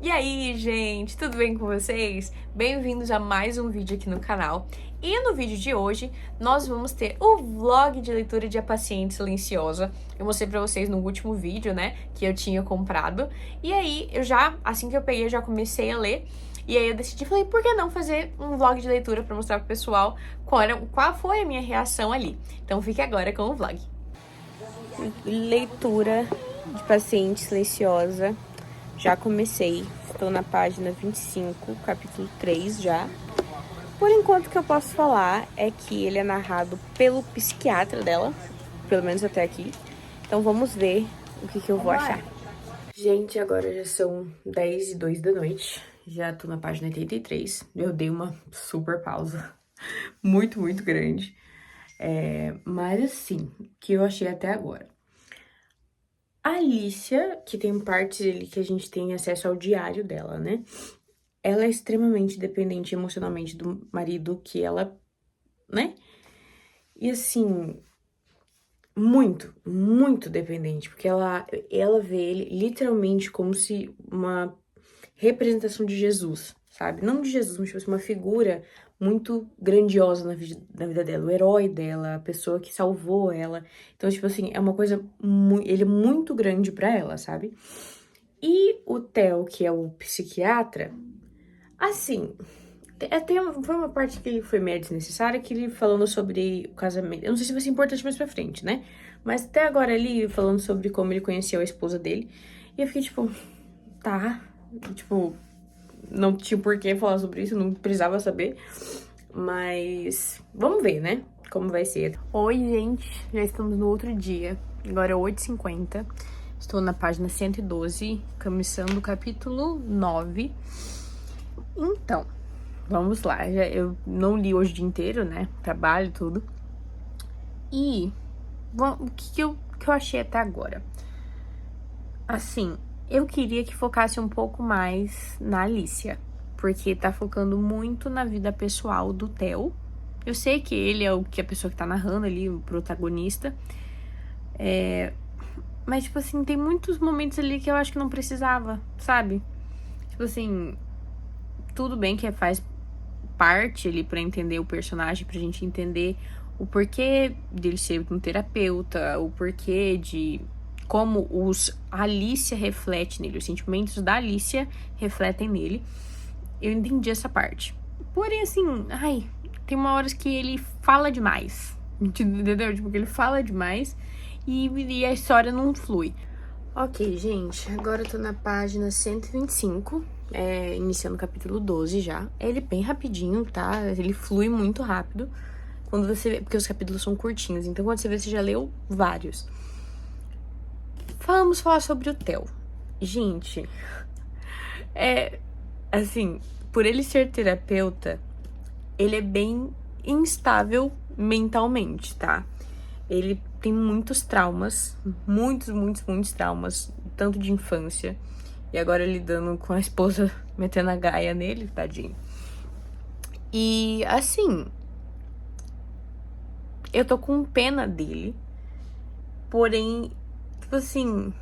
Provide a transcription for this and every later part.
E aí, gente, tudo bem com vocês? Bem-vindos a mais um vídeo aqui no canal. E no vídeo de hoje, nós vamos ter o vlog de leitura de A Paciente Silenciosa. Eu mostrei pra vocês no último vídeo, né, que eu tinha comprado. E aí, assim que eu peguei, eu já comecei a ler. E aí eu decidi, falei, por que não fazer um vlog de leitura pra mostrar pro pessoal qual foi a minha reação ali. Então fique agora com o vlog. Leitura de Paciente Silenciosa. Já comecei, estou na página 25, capítulo 3 já. Por enquanto, o que eu posso falar é que ele é narrado pelo psiquiatra dela, pelo menos até aqui. Então vamos ver o que eu vou achar. Gente, agora já são 10h02 da noite. Já tô na página 83. Eu dei uma super pausa. Muito grande. Mas assim, o que eu achei até agora. A Alicia, que tem partes ali que a gente tem acesso ao diário dela, né? Ela é extremamente dependente emocionalmente do marido que ela, né? E assim, muito dependente, porque ela vê ele literalmente como se uma representação de Jesus, sabe? Não de Jesus, mas tipo assim, uma figura muito grandiosa na vida dela, o herói dela, a pessoa que salvou ela. Então, tipo assim, é uma coisa, ele é muito grande pra ela, sabe? E o Theo, que é o psiquiatra, assim, foi uma parte que ele foi meio desnecessária, que ele falando sobre o casamento. Eu não sei se vai ser importante mais pra frente, né? Mas até agora ele falando sobre como ele conheceu a esposa dele. E eu fiquei tipo, tá. Tipo, não tinha por que falar sobre isso, não precisava saber. Mas vamos ver, né? Como vai ser. Oi, gente. Já estamos no outro dia. Agora é 8h50. Estou na página 112, começando o capítulo 9. Então, vamos lá. Eu não li hoje o dia inteiro, né? Trabalho e tudo. E o que eu achei até agora? Assim, eu queria que focasse um pouco mais na Alicia, porque tá focando muito na vida pessoal do Theo. Eu sei que ele é a pessoa que tá narrando ali, o protagonista. Mas, tipo assim, tem muitos momentos ali que eu acho que não precisava, sabe? Tipo assim, tudo bem que faz parte ali pra entender o personagem, pra gente entender o porquê dele ser um terapeuta, o porquê de como a Alicia reflete nele, os sentimentos da Alicia refletem nele. Eu entendi essa parte. Porém, assim, tem uma hora que ele fala demais, entendeu? Tipo, que ele fala demais e a história não flui. Ok, gente, agora eu tô na página 125, iniciando o capítulo 12 já. Ele é bem rapidinho, tá? Ele flui muito rápido. Quando você vê, porque os capítulos são curtinhos, então quando você vê, você já leu vários. Vamos falar sobre o Theo. Gente, assim, por ele ser terapeuta, ele é bem instável mentalmente, tá? Ele tem muitos traumas, muitos traumas, tanto de infância, e agora lidando com a esposa metendo a gaia nele, tadinho. E, assim, eu tô com pena dele, porém, tipo assim,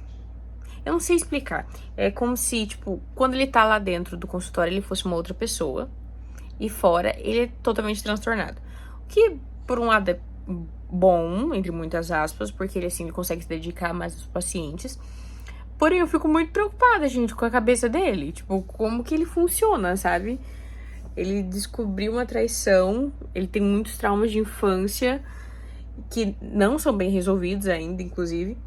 eu não sei explicar. É como se, tipo, quando ele tá lá dentro do consultório, ele fosse uma outra pessoa, e fora, ele é totalmente transtornado. O que, por um lado, é bom, entre muitas aspas, porque ele, assim, ele consegue se dedicar mais aos pacientes. Porém, eu fico muito preocupada, gente, com a cabeça dele. Tipo, como que ele funciona, sabe? Ele descobriu uma traição, ele tem muitos traumas de infância que não são bem resolvidos ainda, inclusive.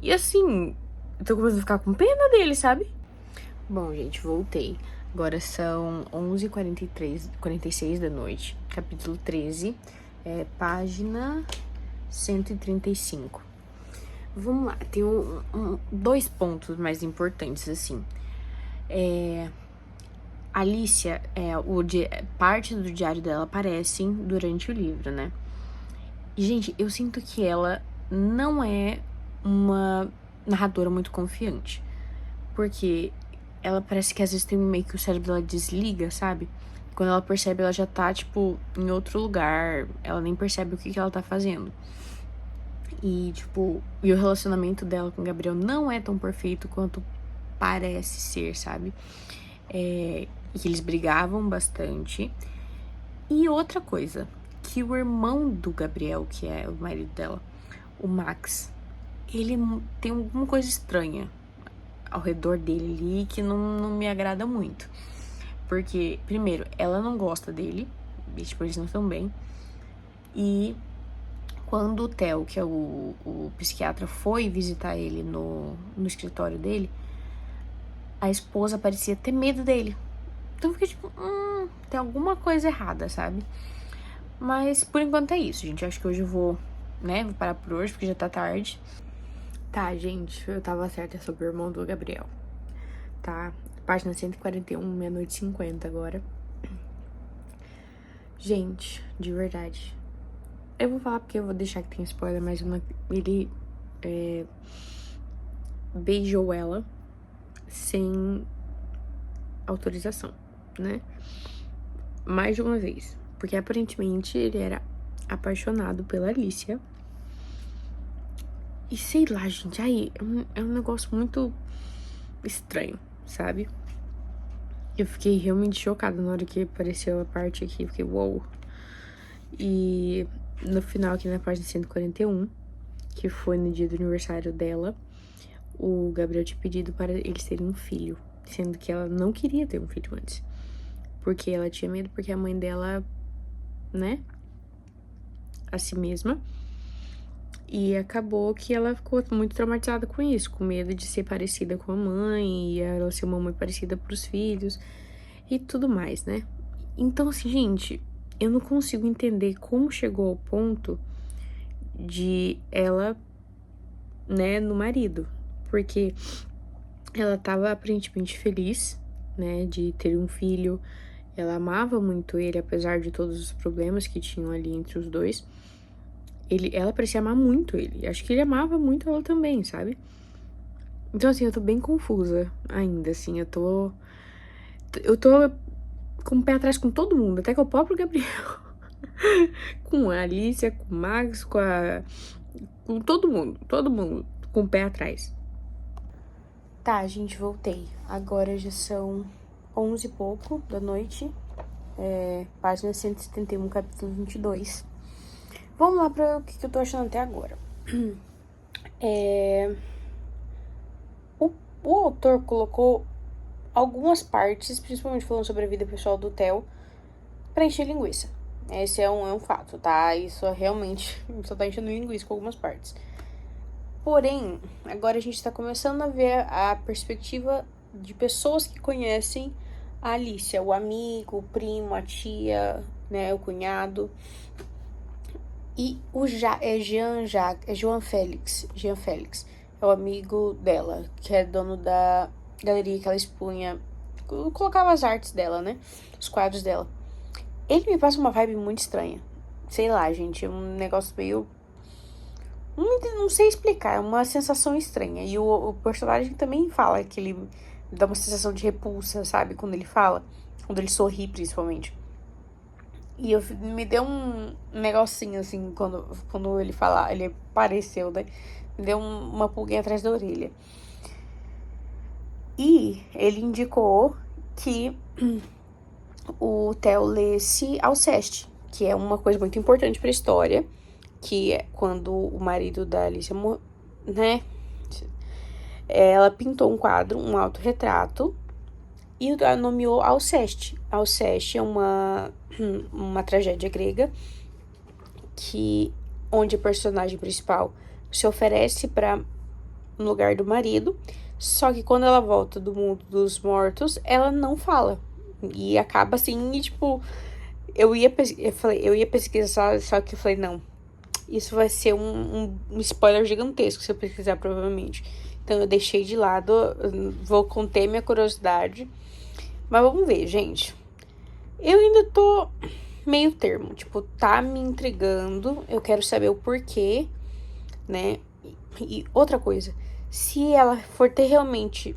E assim, eu tô começando a ficar com pena dele, sabe? Bom, gente, voltei. Agora são 11h46 da noite, capítulo 13, página 135. Vamos lá, tem dois pontos mais importantes, assim. Alicia, parte do diário dela aparecem durante o livro, né? E, gente, eu sinto que ela não é uma narradora muito confiante. Porque ela parece que às vezes tem meio que o cérebro dela desliga, sabe? Quando ela percebe, ela já tá, tipo, em outro lugar. Ela nem percebe o que ela tá fazendo. E, tipo, o relacionamento dela com o Gabriel não é tão perfeito quanto parece ser, sabe? E que eles brigavam bastante. E outra coisa, que o irmão do Gabriel, que é o marido dela, o Max, ele tem alguma coisa estranha ao redor dele ali que não me agrada muito. Porque, primeiro, ela não gosta dele, tipo, eles não estão bem. E quando o Theo, que é o psiquiatra, foi visitar ele no escritório dele, a esposa parecia ter medo dele. Então eu fiquei tipo, tem alguma coisa errada, sabe? Mas por enquanto é isso, gente. Acho que hoje eu vou parar por hoje, porque já tá tarde. Tá, gente, eu tava certa sobre o irmão do Gabriel. Tá? Página 141, meia-noite e 50 agora. Gente, de verdade. Eu vou falar porque eu vou deixar que tem spoiler, mas ele beijou ela sem autorização, né? Mais de uma vez. Porque aparentemente ele era apaixonado pela Alicia. E sei lá, gente, aí é um negócio muito estranho, sabe? Eu fiquei realmente chocada na hora que apareceu a parte aqui. Eu fiquei, uou. E no final, aqui na página 141, que foi no dia do aniversário dela, o Gabriel tinha pedido para eles terem um filho, sendo que ela não queria ter um filho antes. Porque ela tinha medo, porque a mãe dela, né, a si mesma. E acabou que ela ficou muito traumatizada com isso, com medo de ser parecida com a mãe, e ela ser uma mãe parecida pros filhos, e tudo mais, né? Então, assim, gente, eu não consigo entender como chegou ao ponto de ela, né, no marido. Porque ela tava aparentemente feliz, né, de ter um filho. Ela amava muito ele, apesar de todos os problemas que tinham ali entre os dois. Ela parecia amar muito ele. Acho que ele amava muito ela também, sabe? Então, assim, eu tô bem confusa ainda, assim. Eu tô com o pé atrás com todo mundo, até com o próprio Gabriel. Com a Alicia, com o Max, com todo mundo com o pé atrás. Tá, gente, voltei. Agora já são 11 e pouco da noite. Página 171, capítulo 22. Vamos lá para o que eu tô achando até agora. O autor colocou algumas partes, principalmente falando sobre a vida pessoal do Theo, pra encher linguiça. Esse é um fato, tá? Isso realmente só tá enchendo linguiça com algumas partes. Porém, agora a gente tá começando a ver a perspectiva de pessoas que conhecem a Alicia, o amigo, o primo, a tia, né, o cunhado. E o João Félix. É o amigo dela, que é dono da galeria que ela expunha. Colocava as artes dela, né? Os quadros dela. Ele me passa uma vibe muito estranha. Sei lá, gente. É um negócio meio... Não sei explicar. É uma sensação estranha. E o personagem também fala que ele dá uma sensação de repulsa, sabe? Quando ele fala. Quando ele sorri, principalmente. E me deu um negocinho, assim, quando ele fala, ele apareceu, né? Me deu uma pulguinha atrás da orelha. E ele indicou que o Theo lesse Alceste, que é uma coisa muito importante pra história, que é quando o marido da Alicia, né? Ela pintou um quadro, um autorretrato, e nomeou Alceste. Alceste é uma tragédia grega onde a personagem principal se oferece para no lugar do marido, só que quando ela volta do mundo dos mortos, ela não fala. E acaba assim, e tipo, eu ia pesquisar, só que eu falei, não, isso vai ser um spoiler gigantesco se eu pesquisar, provavelmente. Então eu deixei de lado, vou conter minha curiosidade. Mas vamos ver, gente. Eu ainda tô meio termo, tipo, tá me intrigando. Eu quero saber o porquê, né? E outra coisa, se ela for ter realmente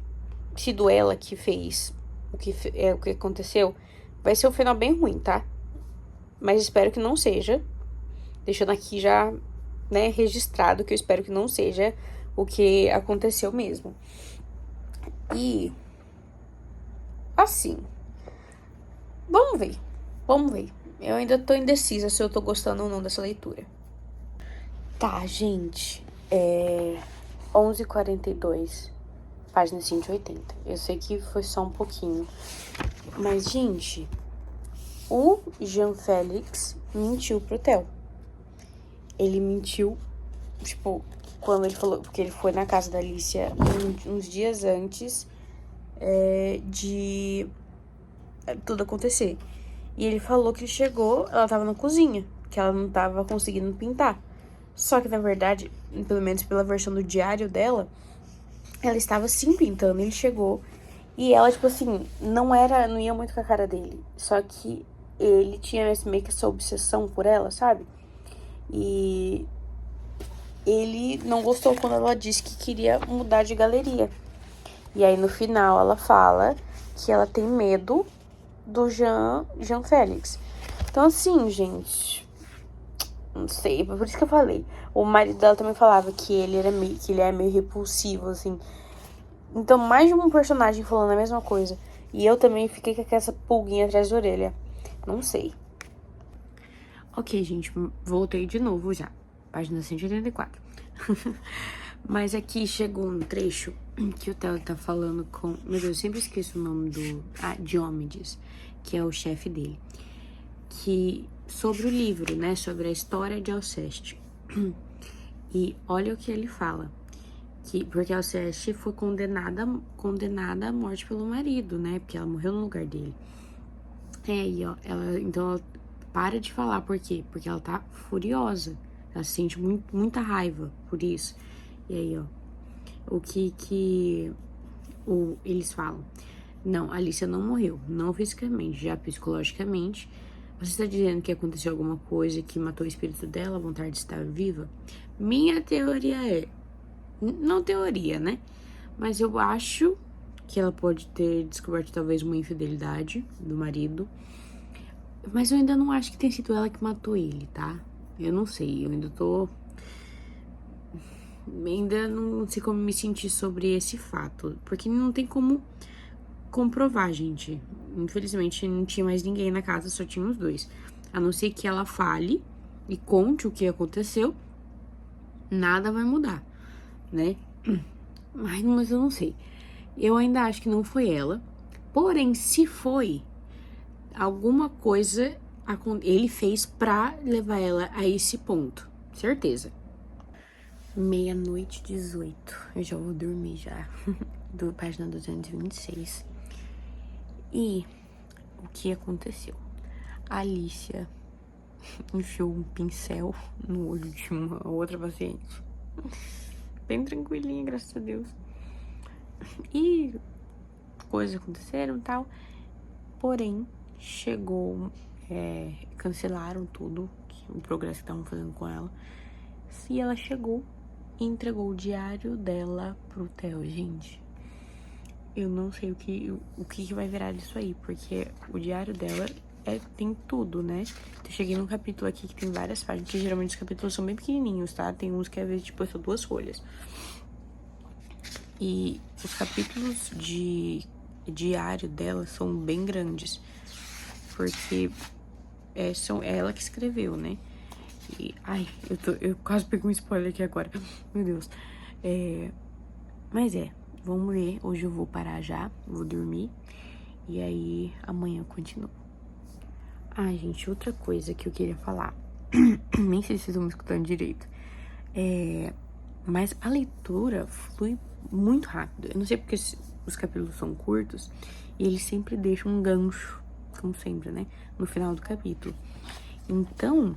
sido ela que fez o que aconteceu, vai ser um final bem ruim, tá? Mas espero que não seja. Deixando aqui já, registrado que eu espero que não seja o que aconteceu mesmo. E, assim, vamos ver. Eu ainda tô indecisa se eu tô gostando ou não dessa leitura. Tá, gente. 11h42, página 180. Eu sei que foi só um pouquinho. Mas, gente, o Jean Félix mentiu pro Theo. Ele mentiu, tipo, quando ele falou... Porque ele foi na casa da Alicia uns dias antes de tudo acontecer. E ele falou que ele chegou, ela tava na cozinha, que ela não tava conseguindo pintar. Só que, na verdade, pelo menos pela versão do diário dela, ela estava sim pintando. Ele chegou e ela, tipo assim, não ia muito com a cara dele. Só que ele tinha meio que essa obsessão por ela, sabe? E ele não gostou quando ela disse que queria mudar de galeria. E aí, no final, ela fala que ela tem medo do Jean Félix. Então, assim, gente, não sei, por isso que eu falei. O marido dela também falava que ele é meio repulsivo, assim. Então, mais de um personagem falando a mesma coisa. E eu também fiquei com essa pulguinha atrás da orelha. Não sei. Ok, gente, voltei de novo já. Página 184. Mas aqui chegou um trecho que o Theo tá falando com... Meu Deus, eu sempre esqueço o nome do... Diomedes, que é o chefe dele. Que... Sobre o livro, né? Sobre a história de Alceste. E olha o que ele fala. Porque a Alceste foi condenada à morte pelo marido, né? Porque ela morreu no lugar dele. E ó, ela para de falar. Por quê? Porque ela tá furiosa. Ela sente muita raiva por isso. E aí, ó, o que eles falam? Não, a Alicia não morreu, não fisicamente, já psicologicamente. Você está dizendo que aconteceu alguma coisa que matou o espírito dela, a vontade de estar viva? Minha teoria não teoria, né? Mas eu acho que ela pode ter descoberto talvez uma infidelidade do marido. Mas eu ainda não acho que tenha sido ela que matou ele, tá? Eu não sei, eu ainda não sei como me sentir sobre esse fato, porque não tem como comprovar, gente. Infelizmente não tinha mais ninguém na casa, só tinha os dois. A não ser que ela fale e conte o que aconteceu, nada vai mudar, né? Mas eu não sei. Eu ainda acho que não foi ela. Porém, se foi, alguma coisa ele fez pra levar ela a esse ponto. Certeza. 00:18. Eu já vou dormir já. Do página 226. E o que aconteceu? A Alicia enfiou um pincel no olho de uma outra paciente. Bem tranquilinha, graças a Deus. E coisas aconteceram e tal. Porém, chegou... cancelaram tudo, o progresso que estavam fazendo com ela. E ela chegou e entregou o diário dela pro Theo, gente. Eu não sei o que vai virar disso aí, porque o diário dela tem tudo, né? Eu cheguei num capítulo aqui que tem várias páginas, que geralmente os capítulos são bem pequenininhos, tá? Tem uns que às vezes, tipo, são 2 folhas. E os capítulos de diário dela são bem grandes, porque é ela que escreveu, né? E, ai, eu quase peguei um spoiler aqui agora. Meu Deus. Mas vamos ler. Hoje eu vou parar já, vou dormir. E aí, amanhã eu continuo. Ai, gente, outra coisa que eu queria falar. Nem sei se vocês estão me escutando direito. Mas a leitura flui muito rápido. Eu não sei porque os capítulos são curtos e eles sempre deixam um gancho, como sempre, né? No final do capítulo. Então,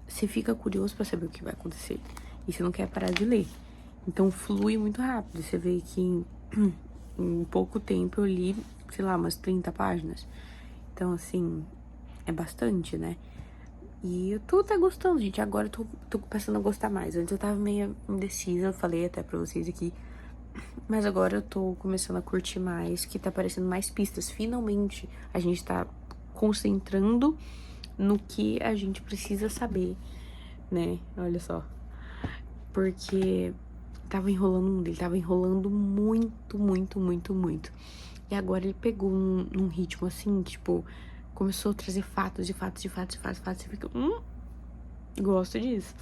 você fica curioso pra saber o que vai acontecer. E você não quer parar de ler. Então, flui muito rápido. Você vê que em pouco tempo eu li, sei lá, umas 30 páginas. Então, assim, é bastante, né? E eu tô até gostando, gente. Agora eu tô passando a gostar mais. Antes eu tava meio indecisa, eu falei até pra vocês aqui. Mas agora eu tô começando a curtir mais, que tá aparecendo mais pistas. Finalmente a gente tá concentrando no que a gente precisa saber, né? Olha só. Porque tava enrolando muito, muito, muito, muito. E agora ele pegou num ritmo assim, tipo, começou a trazer fatos. Você fica, gosto disso.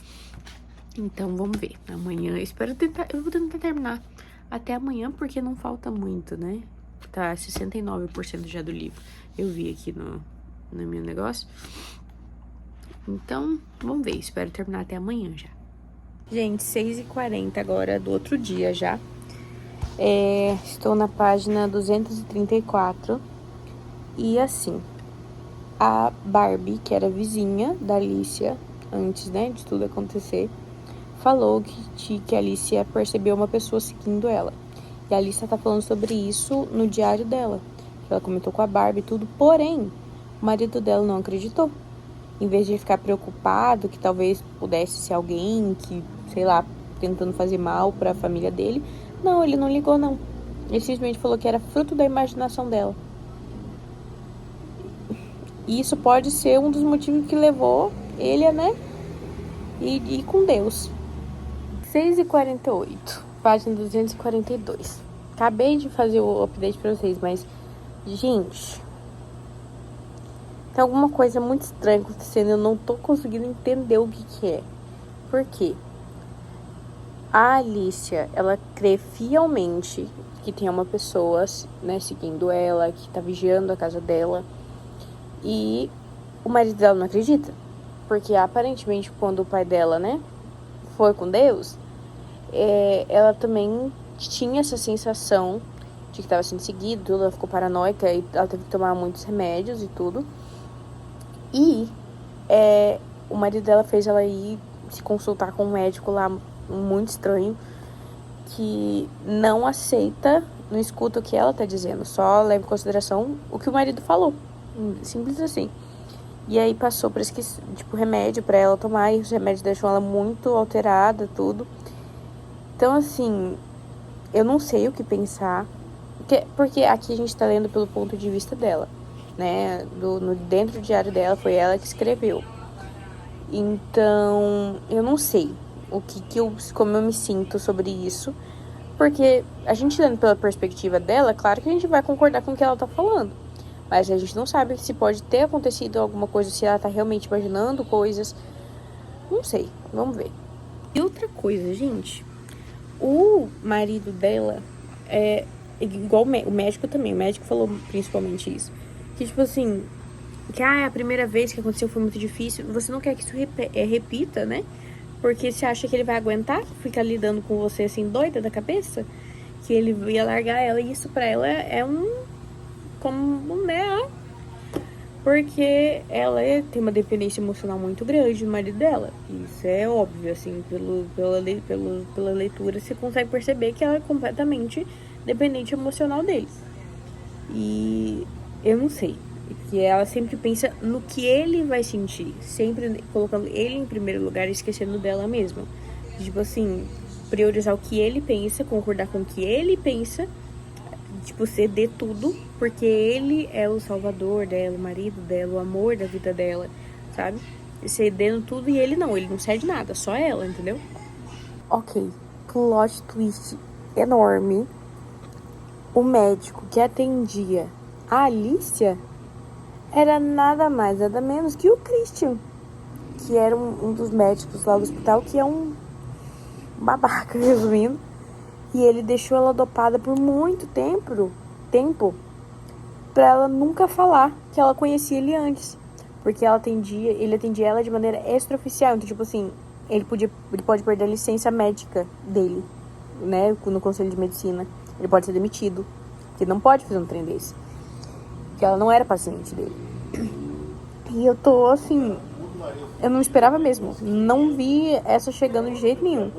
Então, vamos ver. Amanhã, eu vou tentar terminar até amanhã, porque não falta muito, né? Tá 69% já do livro. Eu vi aqui no meu negócio. Então, vamos ver. Espero terminar até amanhã já. Gente, 6h40 agora do outro dia já. Estou na página 234. E assim, a Barbie, que era vizinha da Alicia, antes, né, de tudo acontecer, falou que a Alicia percebeu uma pessoa seguindo ela. E a Alicia tá falando sobre isso no diário dela. Ela comentou com a Barbie e tudo, porém, o marido dela não acreditou. Em vez de ficar preocupado que talvez pudesse ser alguém que, sei lá, tentando fazer mal pra família dele, não, ele não ligou, não. Ele simplesmente falou que era fruto da imaginação dela. E isso pode ser um dos motivos que levou ele, né, e com Deus. 6h48, página 242. Acabei de fazer o update pra vocês, mas, gente, tem alguma coisa muito estranha acontecendo. Eu não tô conseguindo entender o que é. Por quê? A Alicia, ela crê fielmente que tem uma pessoa, né, seguindo ela, que tá vigiando a casa dela. E o marido dela não acredita. Porque aparentemente, quando o pai dela, né, foi com Deus, ela também tinha essa sensação de que estava sendo seguida, tudo. Ela ficou paranoica e ela teve que tomar muitos remédios e tudo. E o marido dela fez ela ir se consultar com um médico lá muito estranho, que não aceita, não escuta o que ela tá dizendo, só leva em consideração o que o marido falou. Simples assim. E aí passou por tipo, remédio pra ela tomar, e os remédios deixam ela muito alterada, tudo. Então, assim, eu não sei o que pensar, porque aqui a gente tá lendo pelo ponto de vista dela, né? Dentro do diário dela, foi ela que escreveu. Então, eu não sei como eu me sinto sobre isso, porque a gente lendo pela perspectiva dela, claro que a gente vai concordar com o que ela tá falando, mas a gente não sabe se pode ter acontecido alguma coisa, se ela tá realmente imaginando coisas, não sei, vamos ver. E outra coisa, gente, o marido dela é igual o médico também, o médico falou principalmente isso, que tipo assim, que a primeira vez que aconteceu foi muito difícil, você não quer que isso repita, né? Porque você acha que ele vai aguentar ficar lidando com você assim, doida da cabeça? Que ele ia largar ela, e isso pra ela é como, né? Porque ela tem uma dependência emocional muito grande do marido dela. Isso é óbvio, assim, pela leitura você consegue perceber que ela é completamente dependente emocional deles. E eu não sei, que ela sempre pensa no que ele vai sentir, sempre colocando ele em primeiro lugar e esquecendo dela mesma. Tipo assim, priorizar o que ele pensa, concordar com o que ele pensa, tipo, ceder tudo, porque ele é o salvador dela, o marido dela, o amor da vida dela, sabe? Cedendo tudo, e ele não cede nada, só ela, entendeu? Ok, plot twist enorme. O médico que atendia a Alicia era nada mais, nada menos que o Christian, que era um dos médicos lá do hospital, que é um babaca, resumindo. E ele deixou ela dopada por muito tempo pra ela nunca falar que ela conhecia ele antes. Porque ele atendia ela de maneira extraoficial. Então, tipo assim, ele pode perder a licença médica dele, né, no conselho de medicina. Ele pode ser demitido, porque não pode fazer um trem desse. Porque ela não era paciente dele. E eu tô assim, eu não esperava mesmo. Não vi essa chegando de jeito nenhum.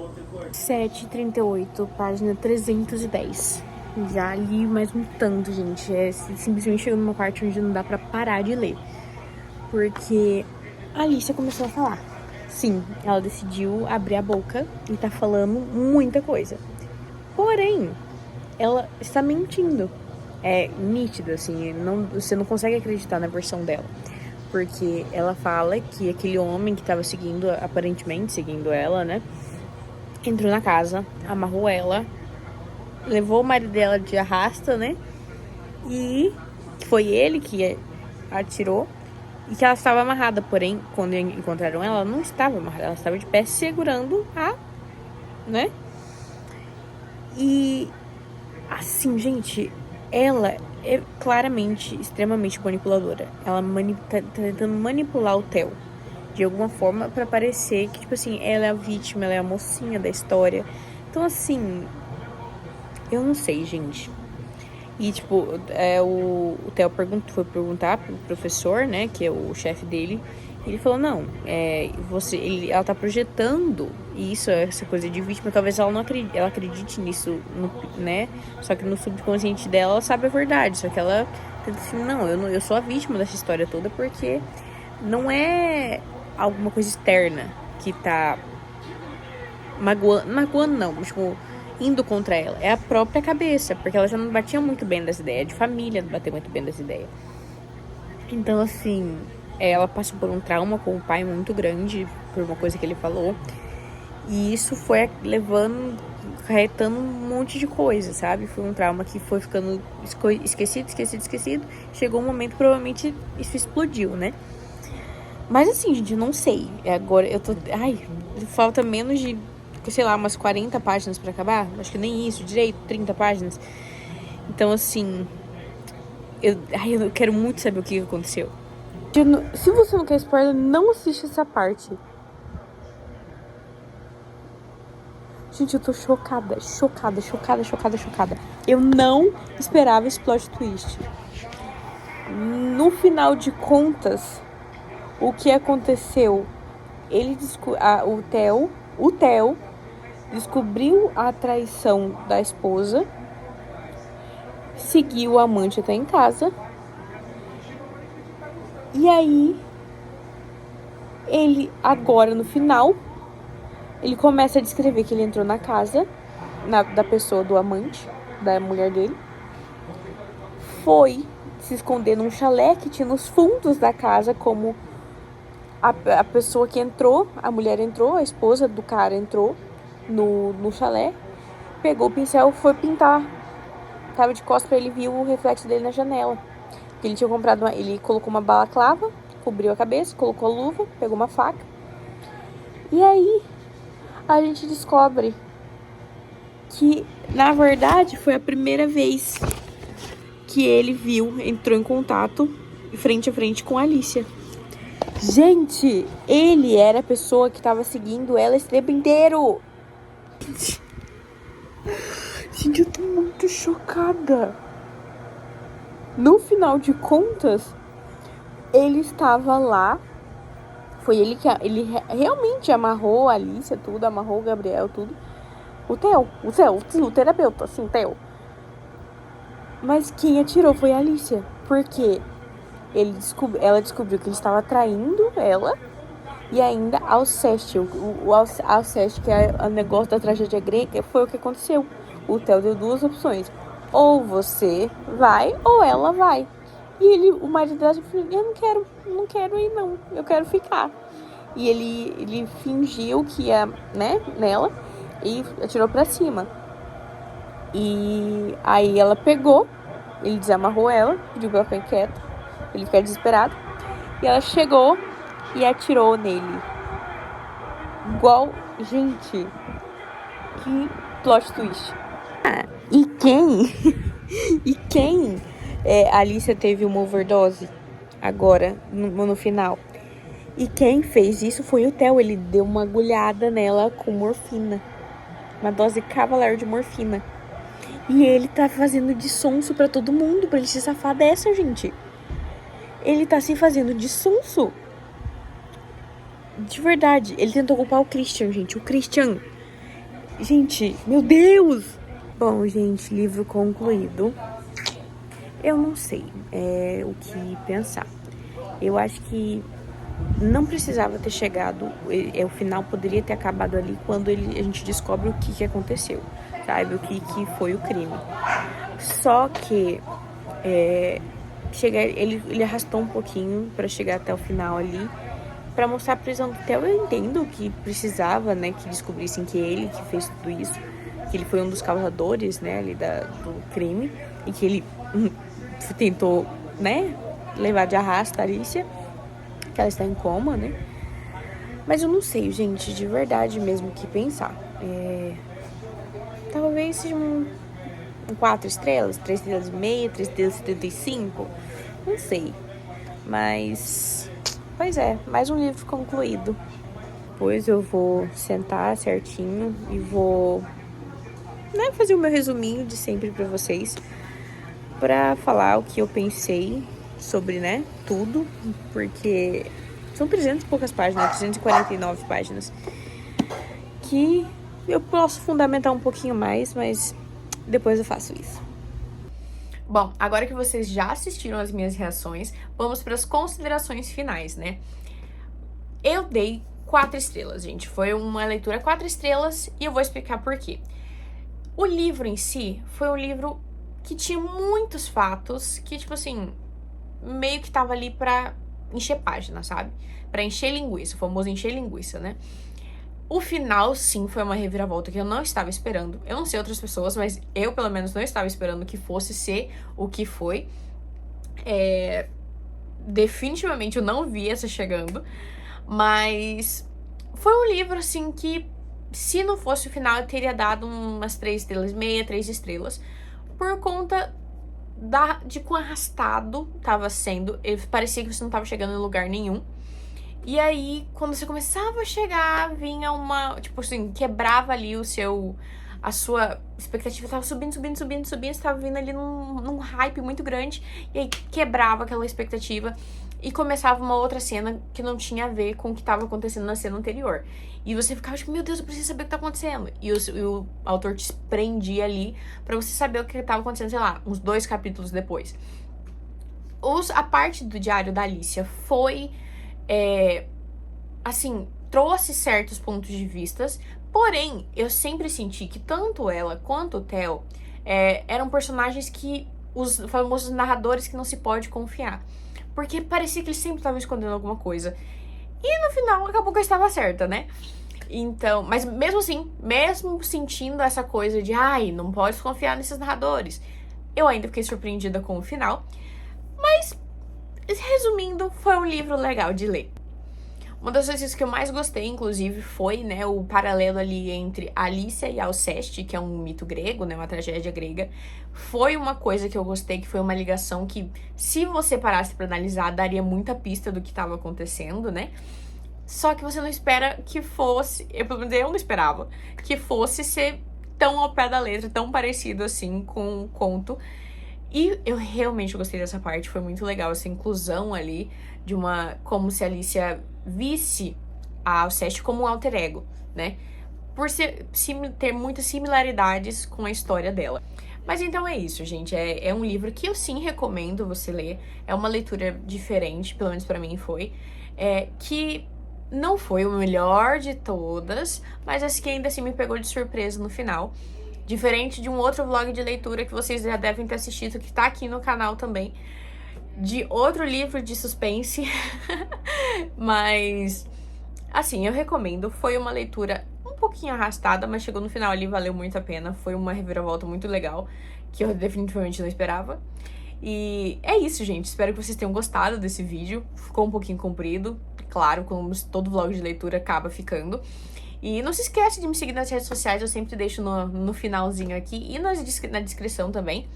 7h38, página 310. Já li mais um tanto, gente. Simplesmente chegando numa parte onde não dá pra parar de ler. Porque a Alicia começou a falar. Sim, ela decidiu abrir a boca e tá falando muita coisa. Porém, ela está mentindo. É nítido, assim, você não consegue acreditar na versão dela. Porque ela fala que aquele homem que tava aparentemente seguindo ela, né, entrou na casa, amarrou ela, levou o marido dela de arrasta, né? E foi ele que atirou e que ela estava amarrada. Porém, quando encontraram ela, ela não estava amarrada, ela estava de pé segurando né? E assim, gente, ela é claramente extremamente manipuladora. Ela tá tentando manipular o Theo de alguma forma pra parecer que, tipo assim, ela é a vítima, ela é a mocinha da história. Então, assim, eu não sei, gente. E, tipo, o Theo foi perguntar pro professor, né, que é o chefe dele. E ele falou, não, ela tá projetando isso, essa coisa de vítima. Talvez ela não acredite, ela acredite nisso, né? Só que no subconsciente dela, ela sabe a verdade. Só que ela tenta assim, não, eu sou a vítima dessa história toda porque não é alguma coisa externa que tá magoando não, mas, tipo, indo contra ela. É a própria cabeça, porque ela já não batia muito bem das ideias, de família não bater muito bem das ideias. Então, assim, ela passou por um trauma com o pai muito grande, por uma coisa que ele falou. E isso foi acarretando um monte de coisa, sabe? Foi um trauma que foi ficando esquecido. Chegou um momento, provavelmente, isso explodiu, né? Mas assim, gente, eu não sei. Agora eu tô... Ai, falta menos de, sei lá, umas 40 páginas pra acabar. Acho que nem isso, direito, 30 páginas. Então, assim... eu quero muito saber o que aconteceu. Se você não quer spoiler, não assiste essa parte. Gente, eu tô chocada. Eu não esperava esse plot twist. No final de contas, o que aconteceu? O Theo descobriu a traição da esposa, seguiu o amante até em casa. E aí, ele, agora no final, ele começa a descrever que ele entrou na casa da pessoa, do amante, da mulher dele. Foi se esconder num chalé que tinha nos fundos da casa, como a pessoa que entrou, a mulher entrou, a esposa do cara entrou no chalé, pegou o pincel, foi pintar. Tava de costas pra ele, viu o reflexo dele na janela. Ele tinha comprado ele colocou uma balaclava, cobriu a cabeça, colocou a luva, pegou uma faca. E aí a gente descobre que, na verdade, foi a primeira vez que ele entrou em contato frente a frente com a Alicia. Gente, ele era a pessoa que tava seguindo ela esse tempo inteiro. Gente, eu tô muito chocada. No final de contas, ele estava lá. Foi ele que realmente amarrou a Alicia, tudo, amarrou o Gabriel, tudo. O terapeuta, assim, Theo. Mas quem atirou foi a Alicia. Porque ela descobriu que ele estava traindo ela. E ainda Alceste, Alceste, que é o negócio da tragédia grega, foi o que aconteceu. O Theo deu duas opções. Ou você vai, ou ela vai. E o marido dela falou, eu não quero ir não, eu quero ficar. E ele fingiu que ia, né, nela e atirou pra cima. E aí ela pegou, ele desamarrou ela, pediu pra ela ficar quieta, ele ficar desesperado. E ela chegou e atirou nele. Igual, gente, que plot twist. E quem a Alicia teve uma overdose agora, no final. E quem fez isso foi o Theo. Ele deu uma agulhada nela com morfina. Uma dose cavalar de morfina. E ele tá fazendo de sonso pra todo mundo, pra ele se safar dessa, gente. Ele tá se fazendo de sonso. De verdade. Ele tentou culpar o Christian, gente. O Christian. Gente, meu Deus! Bom, gente, livro concluído. Eu não sei o que pensar. Eu acho que não precisava ter chegado, o final poderia ter acabado ali quando a gente descobre o que aconteceu, sabe? O que foi o crime. Só que ele arrastou um pouquinho pra chegar até o final ali. pra mostrar a prisão do Theo, eu entendo que precisava, né, que descobrissem que ele que fez tudo isso, que ele foi um dos causadores, né, ali do crime, e que ele tentou, né, levar de arrasto a Alicia, que ela está em coma, né. Mas eu não sei, gente, de verdade mesmo o que pensar. Talvez seja um 4 estrelas, 3 estrelas e meia, 3 estrelas e 75, não sei. Mas, pois é, mais um livro concluído. Depois eu vou sentar certinho e vou, né, fazer o meu resuminho de sempre pra vocês, pra falar o que eu pensei sobre, né, tudo, porque são 300 e poucas páginas, 349 páginas, que eu posso fundamentar um pouquinho mais, mas depois eu faço isso. Bom, agora que vocês já assistiram as minhas reações, vamos para as considerações finais, né? Eu dei 4 estrelas, gente. Foi uma leitura 4 estrelas e eu vou explicar por quê. O livro em si foi um livro que tinha muitos fatos que, tipo assim, meio que tava ali pra encher página, sabe? Pra encher linguiça, o famoso encher linguiça, né? O final, sim, foi uma reviravolta que eu não estava esperando. Eu não sei outras pessoas, mas eu, pelo menos, não estava esperando que fosse ser o que foi. Definitivamente eu não vi essa chegando. Mas foi um livro, assim, que se não fosse o final, eu teria dado umas 3 estrelas e meia, 3 estrelas. Por conta de quão arrastado tava sendo. Parecia que você não tava chegando em lugar nenhum. E aí, quando você começava a chegar, vinha uma... Tipo assim, quebrava ali a sua expectativa. Tava subindo, você tava vindo ali num hype muito grande. E aí, quebrava aquela expectativa. E começava uma outra cena que não tinha a ver com o que tava acontecendo na cena anterior. E você ficava tipo, meu Deus, eu preciso saber o que tá acontecendo. E o autor te prendia ali pra você saber o que tava acontecendo, sei lá, uns 2 capítulos depois. A parte do Diário da Alicia foi... assim, trouxe certos pontos de vistas, porém, eu sempre senti que tanto ela quanto o Theo eram personagens que, os famosos narradores que não se pode confiar, porque parecia que eles sempre estavam escondendo alguma coisa, e no final acabou que eu estava certa, né? Então, mas mesmo assim, mesmo sentindo essa coisa de, ai, não pode confiar nesses narradores, eu ainda fiquei surpreendida com o final, mas, resumindo, foi um livro legal de ler. Uma das coisas que eu mais gostei, inclusive, foi, né, o paralelo ali entre Alicia e Alceste, que é um mito grego, né, uma tragédia grega. Foi uma coisa que eu gostei, que foi uma ligação que, se você parasse pra analisar, daria muita pista do que estava acontecendo, né? Só que você não espera que fosse, eu não esperava, que fosse ser tão ao pé da letra, tão parecido assim com o conto. E eu realmente gostei dessa parte, foi muito legal essa inclusão ali de como se a Alicia visse a Alceste como um alter ego, né? Por ter muitas similaridades com a história dela. Mas então é isso, gente. É um livro que eu sim recomendo você ler. É uma leitura diferente, pelo menos pra mim foi. Que não foi o melhor de todas, mas esse que ainda assim me pegou de surpresa no final. Diferente de um outro vlog de leitura que vocês já devem ter assistido, que tá aqui no canal também, de outro livro de suspense. Mas, assim, eu recomendo. Foi uma leitura um pouquinho arrastada, mas chegou no final ali, valeu muito a pena. Foi uma reviravolta muito legal, que eu definitivamente não esperava. E é isso, gente. Espero que vocês tenham gostado desse vídeo. Ficou um pouquinho comprido, claro, como todo vlog de leitura acaba ficando. E não se esquece de me seguir nas redes sociais, eu sempre deixo no finalzinho aqui e na descrição também.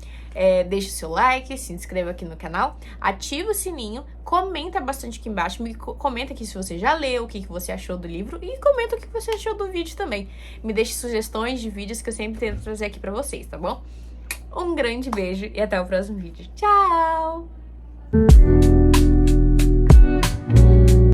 Deixa o seu like, se inscreva aqui no canal, ativa o sininho, comenta bastante aqui embaixo, comenta aqui se você já leu, o que você achou do livro e comenta o que você achou do vídeo também. Me deixe sugestões de vídeos que eu sempre tento trazer aqui pra vocês, tá bom? Um grande beijo e até o próximo vídeo. Tchau!